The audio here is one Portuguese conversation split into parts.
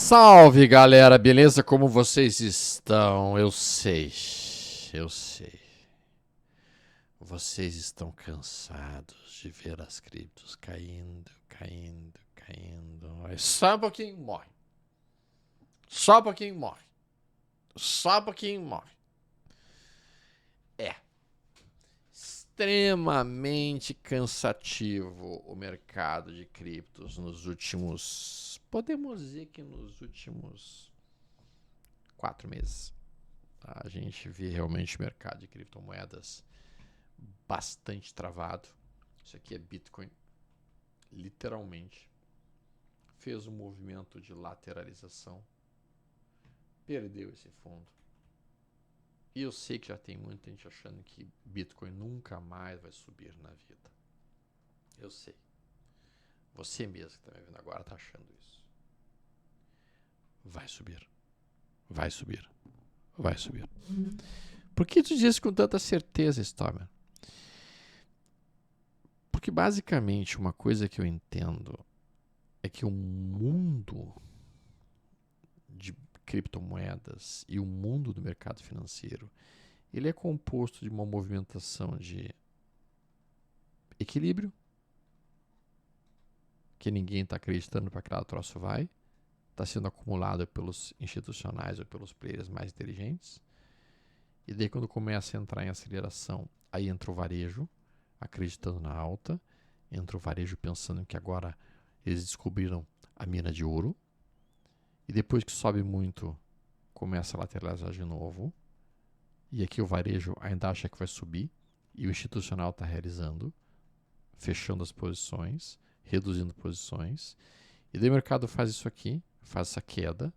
Salve, galera, beleza? Como vocês estão? Eu sei. Vocês estão cansados de ver as criptos caindo. Aí só um pouquinho morre. Só um pouquinho morre. É extremamente cansativo o mercado de criptos nos últimos, podemos dizer que nos últimos 4 meses. A gente vê realmente o mercado de criptomoedas bastante travado. Isso aqui é Bitcoin. Literalmente fez um movimento de lateralização. Perdeu esse fundo. E eu sei que já tem muita gente achando que Bitcoin nunca mais vai subir na vida. Eu sei. Você mesmo que está me vendo agora está achando isso. Vai subir. Por que tu diz com tanta certeza, Stormer? Porque basicamente uma coisa que eu entendo é que o mundo de criptomoedas e o mundo do mercado financeiro, ele é composto de uma movimentação de equilíbrio, que ninguém está acreditando para que o troço vai, está sendo acumulado pelos institucionais ou pelos players mais inteligentes, e daí quando começa a entrar em aceleração, aí entra o varejo, acreditando na alta, entra o varejo pensando que agora eles descobriram a mina de ouro, e depois que sobe muito, começa a lateralizar de novo, e aqui o varejo ainda acha que vai subir, e o institucional está realizando, fechando as posições, reduzindo posições, e daí o mercado faz isso aqui, faz essa queda,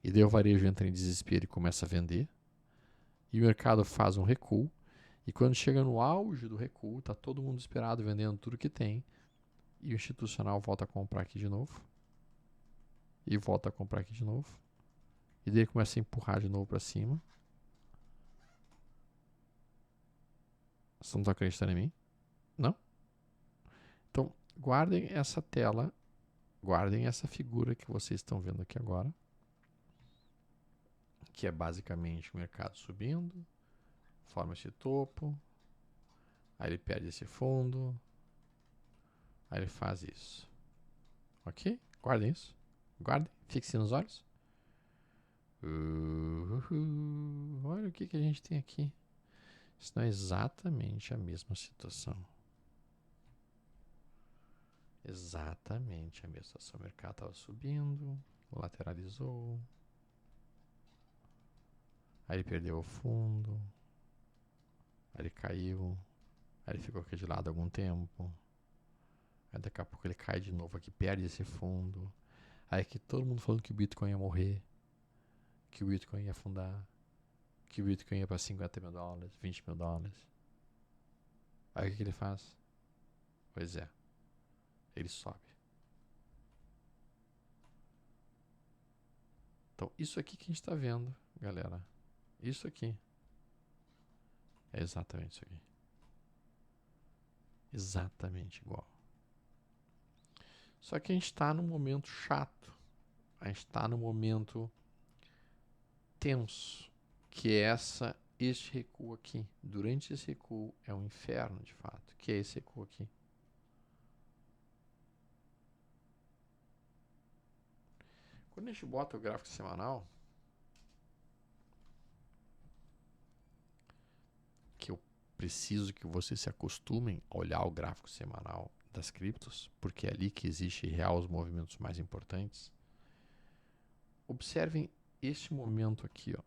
e daí o varejo entra em desespero e começa a vender, e o mercado faz um recuo, e quando chega no auge do recuo, está todo mundo esperado vendendo tudo que tem, e o institucional volta a comprar aqui de novo, e volta a comprar aqui de novo, e daí começa a empurrar de novo para cima. Vocês não estão acreditando em mim? Não? Então, guardem essa tela, guardem essa figura que vocês estão vendo aqui agora, que é basicamente o mercado subindo, forma esse topo, aí ele perde esse fundo, aí ele faz isso. Ok? Guardem isso. Guardem, fixem nos olhos. Olha o que a gente tem aqui. Isso não é exatamente a mesma situação. Exatamente a mesma situação. O mercado estava subindo, lateralizou, aí ele perdeu o fundo, aí ele caiu, aí ele ficou aqui de lado algum tempo, aí daqui a pouco ele cai de novo aqui, perde esse fundo, aí que todo mundo falando que o Bitcoin ia morrer, que o Bitcoin ia afundar, que o Bitcoin ia para $50 mil, $20 mil. Aí o que ele faz? Pois é, ele sobe. Então isso aqui que a gente está vendo, galera, isso aqui é exatamente isso aqui. Exatamente igual. Só que a gente está num momento chato. A gente está num momento tenso. Que é este recuo aqui. Durante esse recuo é um inferno, de fato. Que é esse recuo aqui. Quando a gente bota o gráfico semanal, que eu preciso que vocês se acostumem a olhar o gráfico semanal das criptos, porque é ali que existe real os movimentos mais importantes. Observem este momento aqui, ó,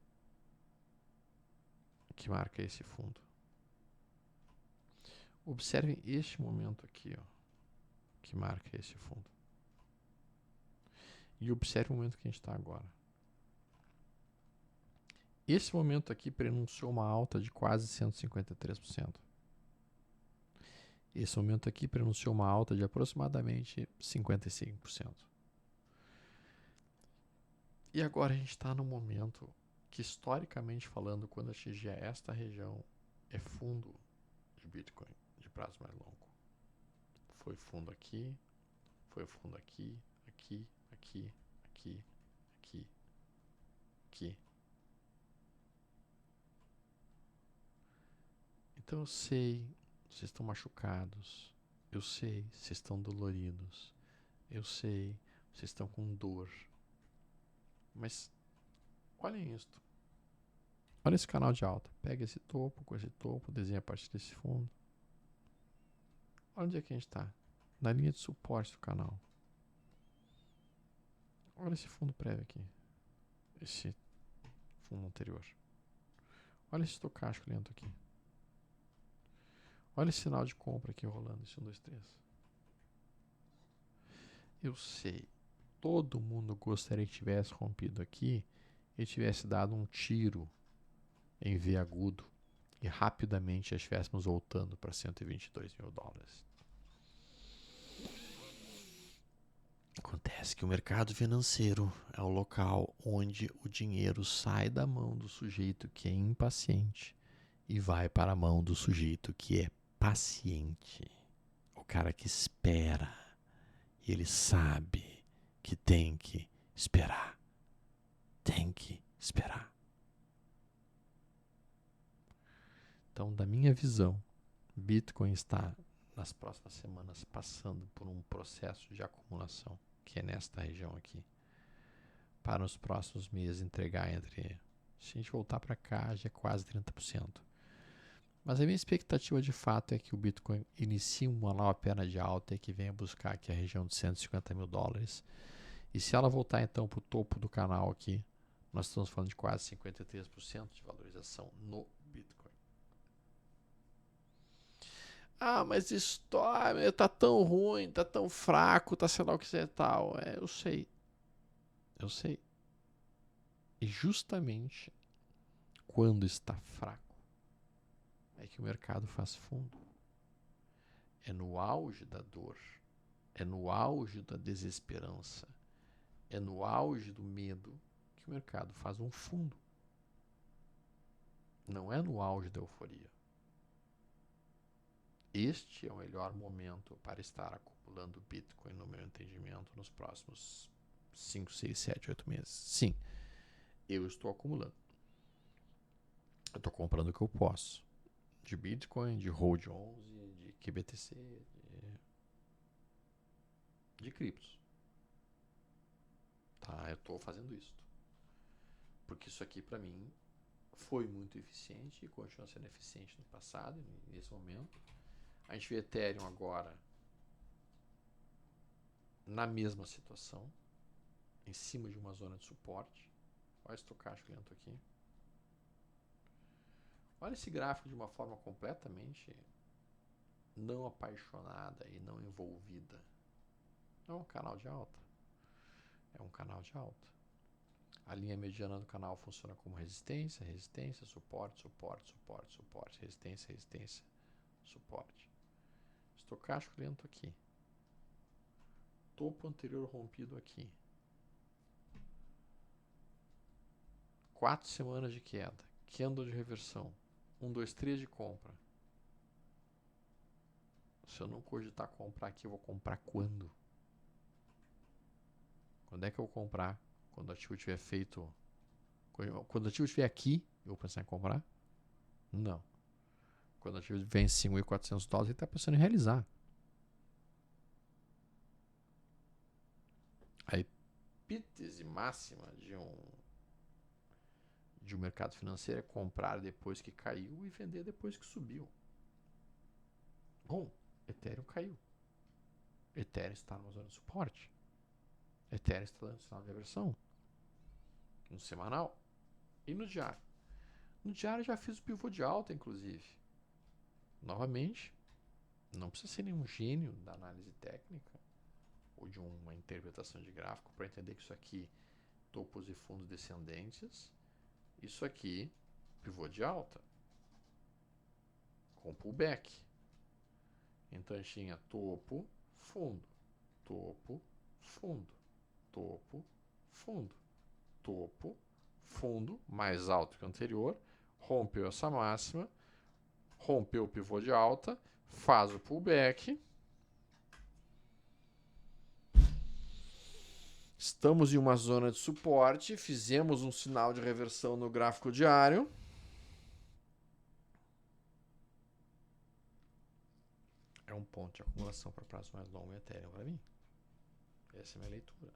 que marca esse fundo. Observem este momento aqui, ó, que marca esse fundo. E observe o momento que a gente está agora. Esse momento aqui prenunciou uma alta de quase 153%. Esse momento aqui prenunciou uma alta de aproximadamente 55%. E agora a gente está num momento que, historicamente falando, quando atingir esta região, é fundo de Bitcoin de prazo mais longo. Foi fundo aqui, foi fundo aqui, aqui, aqui, aqui, aqui. Aqui. Então eu sei, vocês estão machucados. Eu sei, vocês estão doloridos. Eu sei, vocês estão com dor. Mas olhem isto. Olha esse canal de alta. Pega esse topo com esse topo, desenha a partir desse fundo. Olha onde é que a gente está. Na linha de suporte do canal. Olha esse fundo prévio aqui. Esse fundo anterior. Olha esse estocástico lento aqui. Olha esse sinal de compra aqui rolando. Esse 1, 2, 3. Eu sei. Todo mundo gostaria que tivesse rompido aqui e tivesse dado um tiro em V agudo e rapidamente já estivéssemos voltando para 122 mil dólares. Acontece que o mercado financeiro é o local onde o dinheiro sai da mão do sujeito que é impaciente e vai para a mão do sujeito que é paciente. O cara que espera e ele sabe que tem que esperar. Tem que esperar. Então, da minha visão, Bitcoin está nas próximas semanas passando por um processo de acumulação, que é nesta região aqui, para nos próximos meses entregar entre, se a gente voltar para cá, já é quase 30%. Mas a minha expectativa de fato é que o Bitcoin inicie uma nova perna de alta e que venha buscar aqui a região de 150 mil dólares. E se ela voltar então para o topo do canal aqui, nós estamos falando de quase 53% de valorização no Bitcoin. Ah, mas isso tá tão ruim, tá tão fraco, tá sei lá o que é tal. Eu sei. Eu sei. E justamente quando está fraco é que o mercado faz fundo. É no auge da dor. É no auge da desesperança. É no auge do medo que o mercado faz um fundo. Não é no auge da euforia. Este é o melhor momento para estar acumulando Bitcoin, no meu entendimento, nos próximos 5, 6, 7, 8 meses. Sim, eu estou acumulando. Eu estou comprando o que eu posso. De Bitcoin, de Hold 11, de QBTC, de criptos. Tá, eu estou fazendo isso. Porque isso aqui, para mim, foi muito eficiente e continua sendo eficiente no passado, nesse momento. A gente vê Ethereum agora na mesma situação, em cima de uma zona de suporte. Olha o estocástico lento aqui. Olha esse gráfico de uma forma completamente não apaixonada e não envolvida. Não é um canal de alta. É um canal de alta. A linha mediana do canal funciona como resistência, resistência, suporte, suporte, suporte, suporte, resistência, resistência, suporte. Estocástico lento aqui. Topo anterior rompido aqui. 4 semanas de queda. Candle de reversão. 1, 2, 3 de compra. Se eu não cogitar comprar aqui, eu vou comprar quando? Quando é que eu vou comprar? Quando o ativo tiver feito... Quando o ativo estiver aqui, eu vou pensar em comprar? Não. Quando o ativo vem 5.400 dólares, ele está pensando em realizar. A epítese máxima de um mercado financeiro é comprar depois que caiu e vender depois que subiu. Bom, Ethereum caiu. Ethereum está numa zona de suporte. Ethereum está dando sinal de reversão. No semanal e no diário. No diário eu já fiz o pivô de alta, inclusive. Novamente, não precisa ser nenhum gênio da análise técnica ou de uma interpretação de gráfico para entender que isso aqui, topos e fundos descendentes, isso aqui, pivô de alta, com pullback. Então a gente tinha topo, fundo, topo, fundo, topo, fundo, topo, fundo, mais alto que o anterior, rompeu essa máxima, rompeu o pivô de alta, faz o pullback, Estamos em uma zona de suporte, fizemos um sinal de reversão no gráfico diário. É um ponto de acumulação para prazo mais longo em Ethereum para mim. Essa é a minha leitura.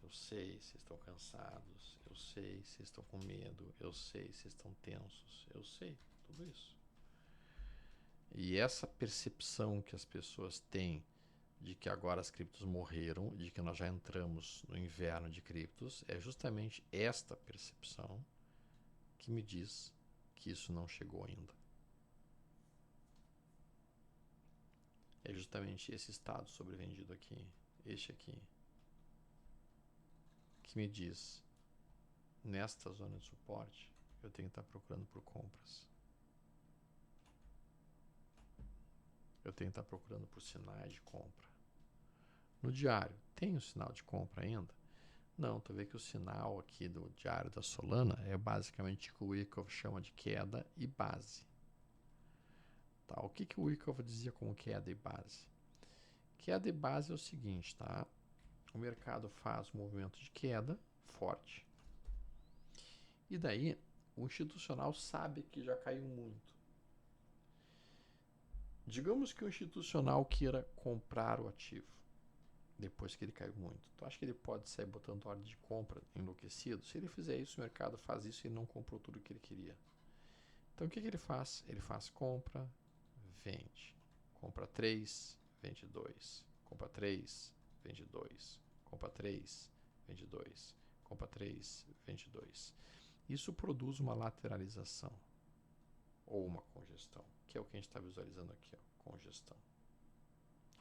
Eu sei se estão cansados, eu sei se estão com medo, eu sei se estão tensos, eu sei tudo isso. E essa percepção que as pessoas têm de que agora as criptos morreram, de que nós já entramos no inverno de criptos, é justamente esta percepção que me diz que isso não chegou ainda. É justamente esse estado sobrevendido aqui, este aqui, que me diz, nesta zona de suporte, eu tenho que estar procurando por compras. Eu tenho que estar procurando por sinais de compra. No diário, tem o sinal de compra ainda? Não, tu vê que o sinal aqui do diário da Solana é basicamente o que o Wyckoff chama de queda e base. Tá, o que o Wyckoff dizia como queda e base? Queda e base é o seguinte, tá? O mercado faz um movimento de queda forte. E daí, o institucional sabe que já caiu muito. Digamos que o institucional queira comprar o ativo depois que ele caiu muito. Tu acha que ele pode sair botando ordem de compra enlouquecido? Se ele fizer isso, o mercado faz isso e ele não comprou tudo o que ele queria. Então o que ele faz? Ele faz compra, vende. Compra 3, vende 2. Compra 3, vende 2. Compra 3, vende 2. Compra 3, vende 2. Isso produz uma lateralização ou uma congestão, que é o que a gente está visualizando aqui, ó, congestão.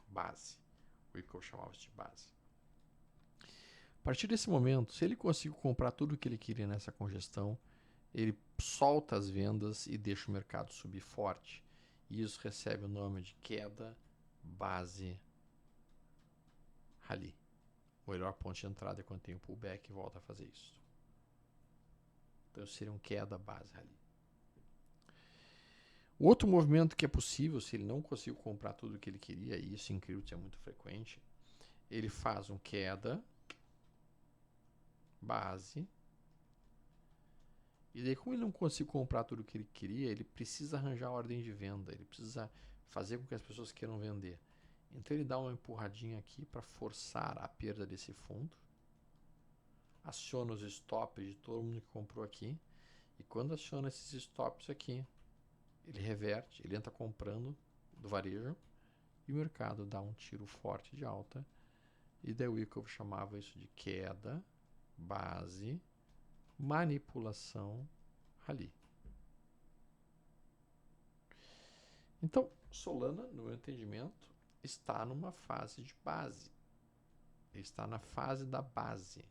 Base. O Wyckoff chamava isso de base. A partir desse momento, se ele conseguiu comprar tudo o que ele queria nessa congestão, ele solta as vendas e deixa o mercado subir forte. E isso recebe o nome de queda, base, rally. O melhor ponto de entrada é quando tem o pullback e volta a fazer isso. Então seria um queda, base, rally. O outro movimento que é possível, se ele não conseguiu comprar tudo o que ele queria, e isso em cripto é muito frequente, ele faz um queda, base, e daí como ele não conseguiu comprar tudo o que ele queria, ele precisa arranjar a ordem de venda, ele precisa fazer com que as pessoas queiram vender. Então ele dá uma empurradinha aqui para forçar a perda desse fundo, aciona os stops de todo mundo que comprou aqui, e quando aciona esses stops aqui, ele reverte, ele entra comprando do varejo, e o mercado dá um tiro forte de alta, e daí o Wyckoff chamava isso de queda, base, manipulação, rally. Então, Solana, no meu entendimento, está numa fase de base. Está na fase da base.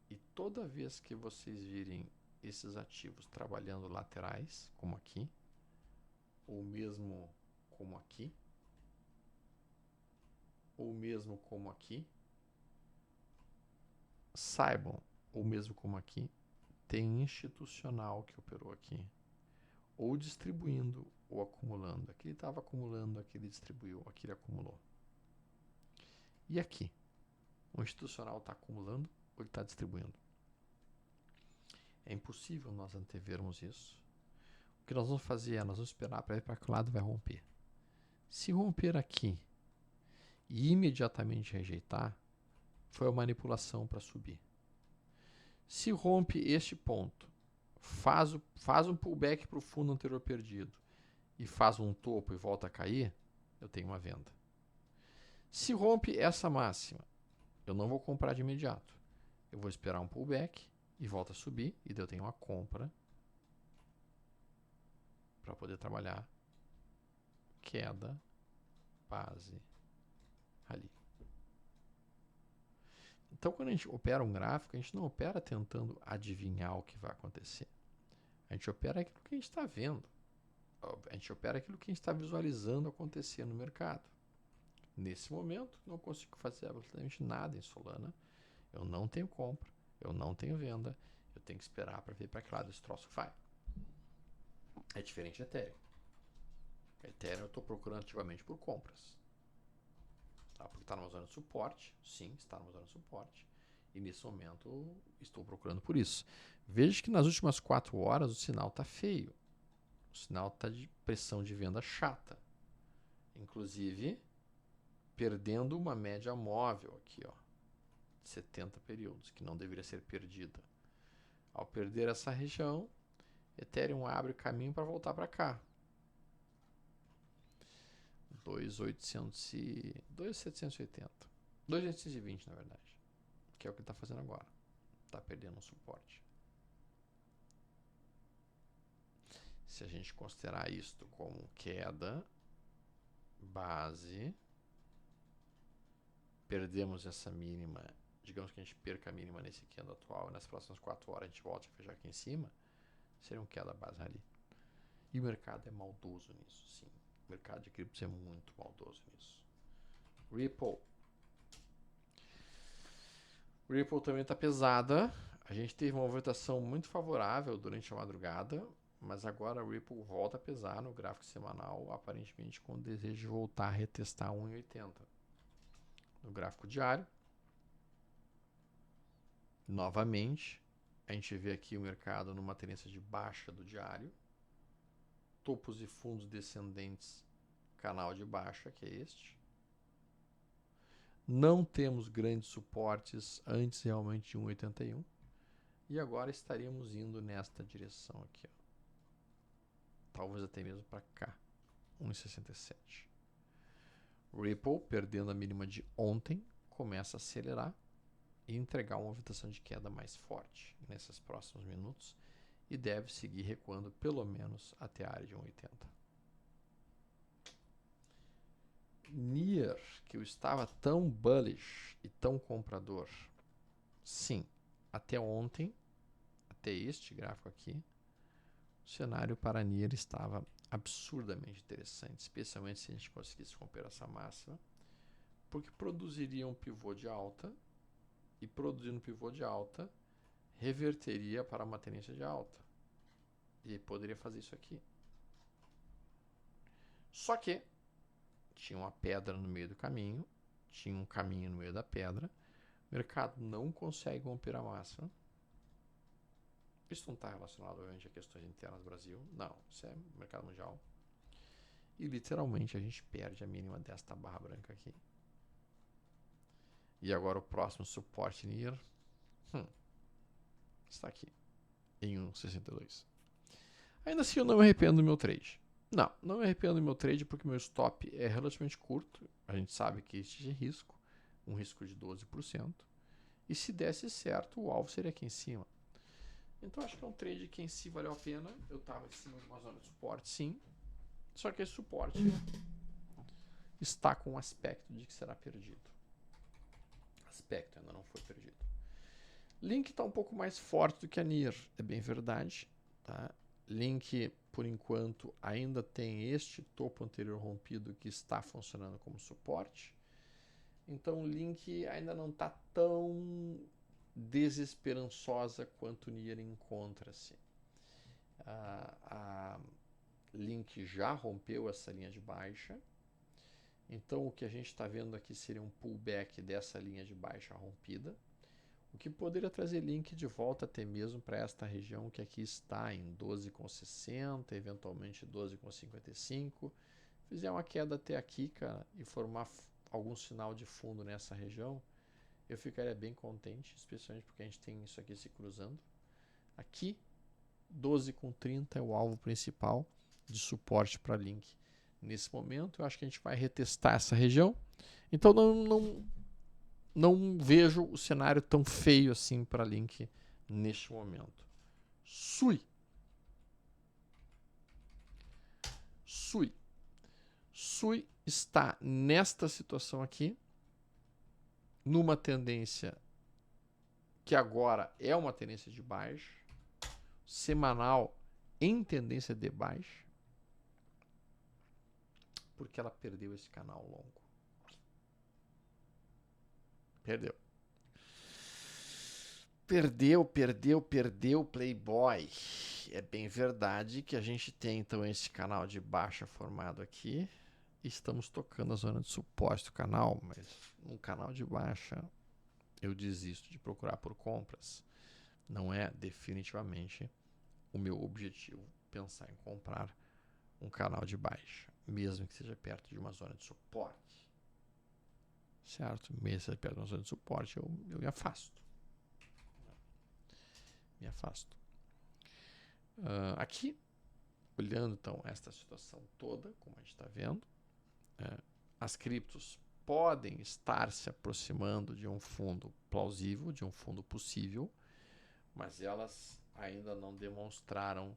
E toda vez que vocês virem esses ativos trabalhando laterais, como aqui, ou mesmo como aqui, ou mesmo como aqui, saibam, ou mesmo como aqui, tem institucional que operou aqui, ou distribuindo ou acumulando. Aqui ele estava acumulando, aqui ele distribuiu, aqui ele acumulou. E aqui? O institucional está acumulando ou ele está distribuindo? É impossível nós antevermos isso. O que nós vamos fazer é, nós vamos esperar para ver para que lado vai romper. Se romper aqui e imediatamente rejeitar, foi a manipulação para subir. Se rompe este ponto, faz um pullback para o fundo anterior perdido e faz um topo e volta a cair, eu tenho uma venda. Se rompe essa máxima, eu não vou comprar de imediato. Eu vou esperar um pullback e volta a subir, e daí eu tenho uma compra para poder trabalhar queda, base, rally. Então, quando a gente opera um gráfico, a gente não opera tentando adivinhar o que vai acontecer. A gente opera aquilo que a gente está vendo. A gente opera aquilo que a gente está visualizando acontecer no mercado. Nesse momento, não consigo fazer absolutamente nada em Solana. Eu não tenho compra, eu não tenho venda. Eu tenho que esperar para ver para que lado esse troço vai. É diferente de Ethereum. Ethereum eu estou procurando ativamente por compras. Tá? Porque está numa zona de suporte. Sim, está numa zona de suporte. E nesse momento estou procurando por isso. Veja que nas últimas 4 horas o sinal está feio. O sinal está de pressão de venda chata. Inclusive, perdendo uma média móvel aqui, ó, de 70 períodos, que não deveria ser perdida. Ao perder essa região, Ethereum abre o caminho para voltar para cá. 2.780. 2.820, na verdade. Que é o que ele está fazendo agora. Está perdendo um suporte. Se a gente considerar isto como queda, base, perdemos essa mínima, digamos que a gente perca a mínima nesse candle atual, e nas próximas 4 horas a gente volta a fechar aqui em cima, seria um queda base ali. E o mercado é maldoso nisso, sim. O mercado de criptos é muito maldoso nisso. Ripple. Ripple também está pesada. A gente teve uma movimentação muito favorável durante a madrugada, mas agora a Ripple volta a pesar no gráfico semanal, aparentemente com o desejo de voltar a retestar 1,80. No gráfico diário, novamente, a gente vê aqui o mercado numa tendência de baixa do diário, topos e fundos descendentes, canal de baixa, que é este. Não temos grandes suportes antes realmente de 1,81. E agora estaríamos indo nesta direção aqui, ó. Talvez até mesmo para cá, 1,67. Ripple, perdendo a mínima de ontem, começa a acelerar e entregar uma movimentação de queda mais forte nesses próximos minutos e deve seguir recuando pelo menos até a área de 1,80. Near, que eu estava tão bullish e tão comprador, sim, até ontem, até este gráfico aqui, o cenário para Near estava absurdamente interessante, especialmente se a gente conseguisse romper essa máxima, porque produziria um pivô de alta e produzindo um pivô de alta reverteria para uma tendência de alta e poderia fazer isso aqui. Só que tinha uma pedra no meio do caminho, tinha um caminho no meio da pedra, o mercado não consegue romper a máxima. Isso não está relacionado, obviamente, a questões internas do Brasil. Não, isso é mercado mundial. E literalmente a gente perde a mínima desta barra branca aqui. E agora o próximo suporte near está aqui, em 1,62. Ainda assim eu não me arrependo do meu trade. Não me arrependo do meu trade porque meu stop é relativamente curto. A gente sabe que existe risco, um risco de 12%. E se desse certo, o alvo seria aqui em cima. Então acho que é um trade que em si valeu a pena. Eu estava em cima de uma zona de suporte, sim. Só que esse suporte está com um aspecto de que será perdido. Aspecto ainda não foi perdido. Link está um pouco mais forte do que a Near, é bem verdade. Tá? Link, por enquanto, ainda tem este topo anterior rompido que está funcionando como suporte. Então, o Link ainda não está tão desesperançosa quanto o Near encontra-se. A Link já rompeu essa linha de baixa. Então, o que a gente está vendo aqui seria um pullback dessa linha de baixa rompida, o que poderia trazer Link de volta até mesmo para esta região que aqui está em 12,60, eventualmente 12,55. Fizer uma queda até aqui, cara, e formar algum sinal de fundo nessa região, eu ficaria bem contente, especialmente porque a gente tem isso aqui se cruzando. Aqui, 12,30 é o alvo principal de suporte para Link. Nesse momento, eu acho que a gente vai retestar essa região. Então, não vejo o cenário tão feio assim para Link neste momento. Sui está nesta situação aqui, numa tendência que agora é uma tendência de baixa, semanal em tendência de baixa, porque ela perdeu esse canal longo. Perdeu, Playboy. É bem verdade que a gente tem então esse canal de baixa formado aqui. Estamos tocando a zona de suporte do canal, mas num canal de baixa, eu desisto de procurar por compras. Não é definitivamente o meu objetivo pensar em comprar um canal de baixa, mesmo que seja perto de uma zona de suporte. Certo? Mesmo que seja perto de uma zona de suporte, eu me afasto. Me afasto. Aqui, olhando então esta situação toda, como a gente está vendo, as criptos podem estar se aproximando de um fundo plausível, de um fundo possível, mas elas ainda não demonstraram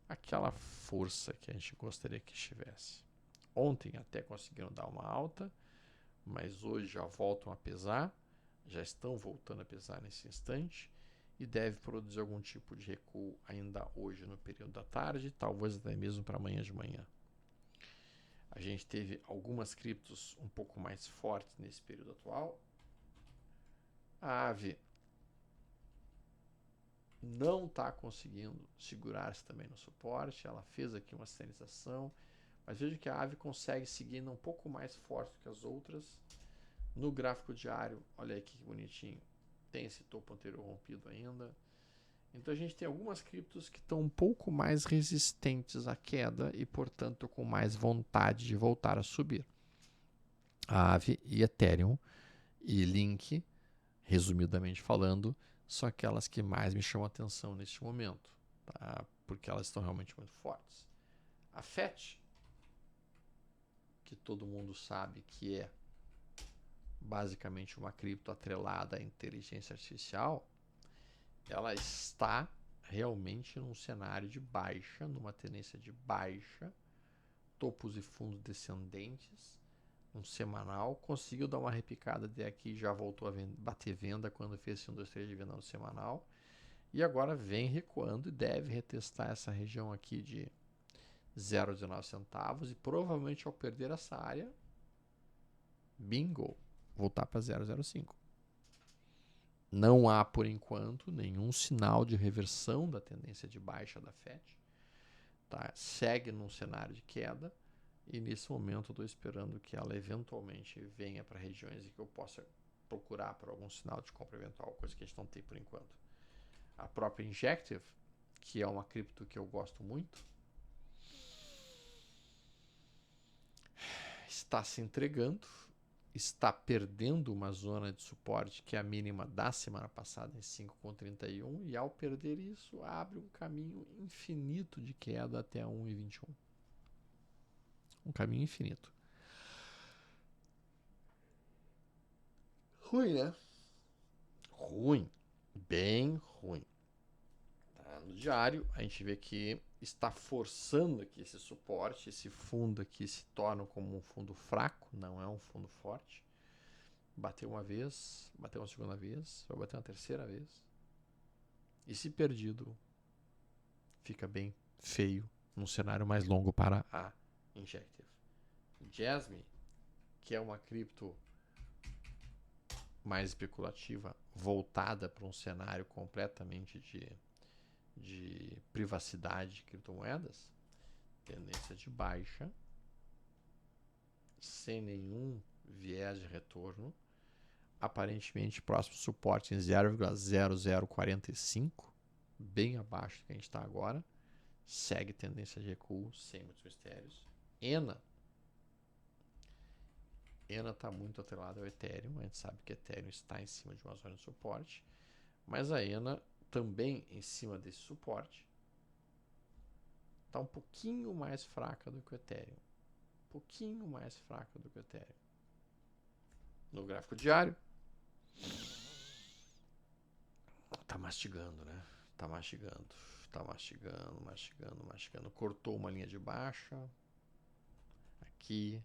aquela força que a gente gostaria que estivesse. Ontem até conseguiram dar uma alta, mas hoje já voltam a pesar, já estão voltando a pesar nesse instante, e deve produzir algum tipo de recuo ainda hoje no período da tarde, talvez até mesmo para amanhã de manhã. A gente teve algumas criptos um pouco mais fortes nesse período atual. A Aave não está conseguindo segurar-se também no suporte, ela fez aqui uma sinalização, mas veja que a Aave consegue seguir um pouco mais forte que as outras. No gráfico diário, olha aí que bonitinho, tem esse topo anterior rompido ainda. Então a gente tem algumas criptos que estão um pouco mais resistentes à queda e, portanto, com mais vontade de voltar a subir. A Aave e Ethereum e Link, resumidamente falando, são aquelas que mais me chamam a atenção neste momento, tá? Porque elas estão realmente muito fortes. A FET, que todo mundo sabe que é basicamente uma cripto atrelada à inteligência artificial, ela está realmente num cenário de baixa, numa tendência de baixa, topos e fundos descendentes, um semanal, conseguiu dar uma repicada até aqui, já voltou a bater venda quando fez esse 1, 2, 3 de venda no semanal, e agora vem recuando e deve retestar essa região aqui de 0,19 centavos, e provavelmente ao perder essa área, bingo, voltar para 0,05. Não há, por enquanto, nenhum sinal de reversão da tendência de baixa da FET. Tá? Segue num cenário de queda e, nesse momento, eu estou esperando que ela eventualmente venha para regiões em que eu possa procurar por algum sinal de compra eventual, coisa que a gente não tem por enquanto. A própria Injective, que é uma cripto que eu gosto muito, está se entregando, está perdendo uma zona de suporte que é a mínima da semana passada em 5,31, e ao perder isso abre um caminho infinito de queda até 1,21. Um caminho infinito. Ruim, né? Ruim. Bem ruim. Tá? No diário a gente vê que está forçando aqui esse suporte, esse fundo aqui se torna como um fundo fraco, não é um fundo forte. Bateu uma vez, bateu uma segunda vez, vai bater uma terceira vez. E se perdido, fica bem feio num cenário mais longo para a Injective. Jasmine, que é uma cripto mais especulativa, voltada para um cenário completamente de privacidade de criptomoedas, tendência de baixa, sem nenhum viés de retorno, aparentemente próximo suporte em 0,0045, bem abaixo do que a gente está agora, segue tendência de recuo, sem muitos mistérios. ENA está muito atrelada ao Ethereum, a gente sabe que Ethereum está em cima de uma zona de suporte, mas a ENA também em cima desse suporte está um pouquinho mais fraca do que o Ethereum. Um pouquinho mais fraca do que o Ethereum. No gráfico diário, tá mastigando, né? Tá mastigando. Cortou uma linha de baixa. Aqui,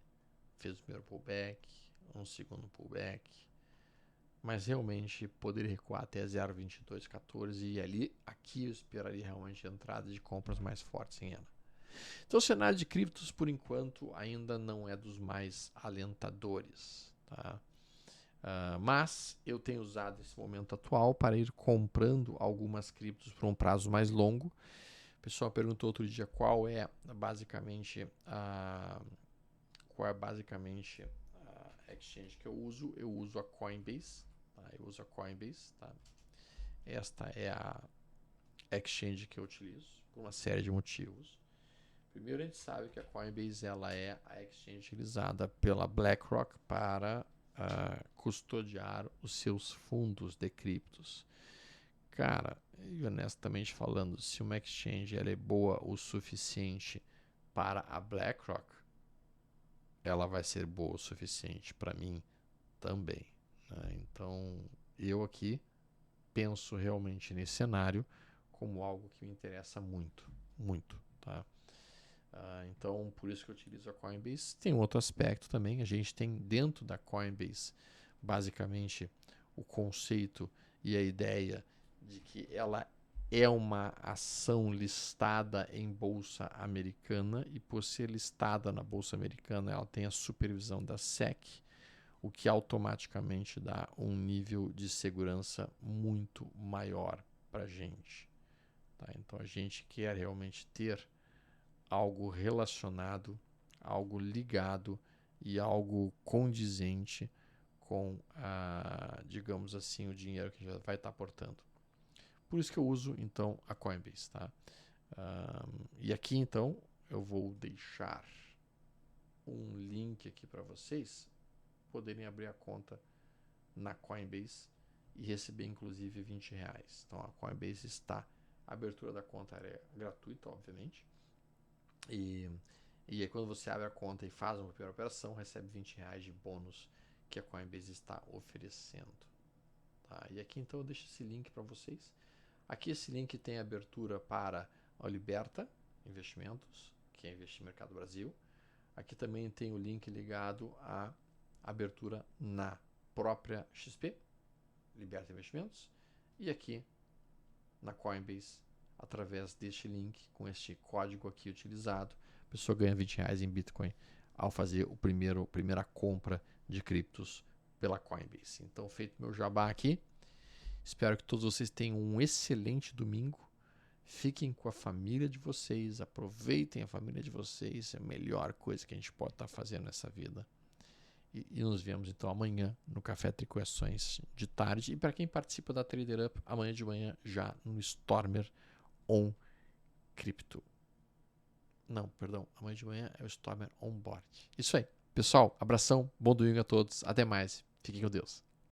fez o primeiro pullback, um segundo pullback. Mas realmente poderia recuar até 0,2214 e ali, aqui eu esperaria realmente entrada de compras mais fortes em ENA. Então o cenário de criptos, por enquanto, ainda não é dos mais alentadores, tá? Mas eu tenho usado esse momento atual para ir comprando algumas criptos por um prazo mais longo. O pessoal perguntou outro dia qual é basicamente exchange que eu uso a Coinbase, tá? Tá? Esta é a exchange que eu utilizo por uma série de motivos. Primeiro, a gente sabe que a Coinbase ela é a exchange utilizada pela BlackRock para custodiar os seus fundos de criptos. Cara, e honestamente falando, se uma exchange ela é boa o suficiente para a BlackRock, ela vai ser boa o suficiente para mim também, né? Então, eu aqui penso realmente nesse cenário como algo que me interessa muito, muito, tá? Então, por isso que eu utilizo a Coinbase. Tem outro aspecto também, a gente tem dentro da Coinbase, basicamente, o conceito e a ideia de que ela é uma ação listada em bolsa americana e por ser listada na bolsa americana, ela tem a supervisão da SEC, o que automaticamente dá um nível de segurança muito maior para a gente. Tá? Então, a gente quer realmente ter algo relacionado, algo ligado e algo condizente com, digamos assim, o dinheiro que já vai estar aportando. Por isso que eu uso, então, a Coinbase. Tá? E aqui, então, eu vou deixar um link aqui para vocês poderem abrir a conta na Coinbase e receber, inclusive, R$20. Então, a Coinbase está... A abertura da conta é gratuita, obviamente. E aí, quando você abre a conta e faz uma primeira operação, recebe R$20 de bônus que a Coinbase está oferecendo. Tá? E aqui, então, eu deixo esse link para vocês. Aqui, esse link tem abertura para a Liberta Investimentos, que é Investir no Mercado Brasil. Aqui também tem o link ligado à abertura na própria XP, Liberta Investimentos. E aqui, na Coinbase, através deste link, com este código aqui utilizado, a pessoa ganha R$20 em Bitcoin ao fazer a primeira compra de criptos pela Coinbase. Então, feito meu jabá aqui, espero que todos vocês tenham um excelente domingo. Fiquem com a família de vocês, aproveitem a família de vocês, é a melhor coisa que a gente pode estar fazendo nessa vida. E nos vemos então amanhã no Café Tricoações de tarde. E para quem participa da Trader Up, amanhã de manhã já no Stormer On Crypto. Não, perdão, amanhã de manhã é o Stormer On Board. Isso aí. Pessoal, abração, bom domingo a todos. Até mais. Fiquem com Deus.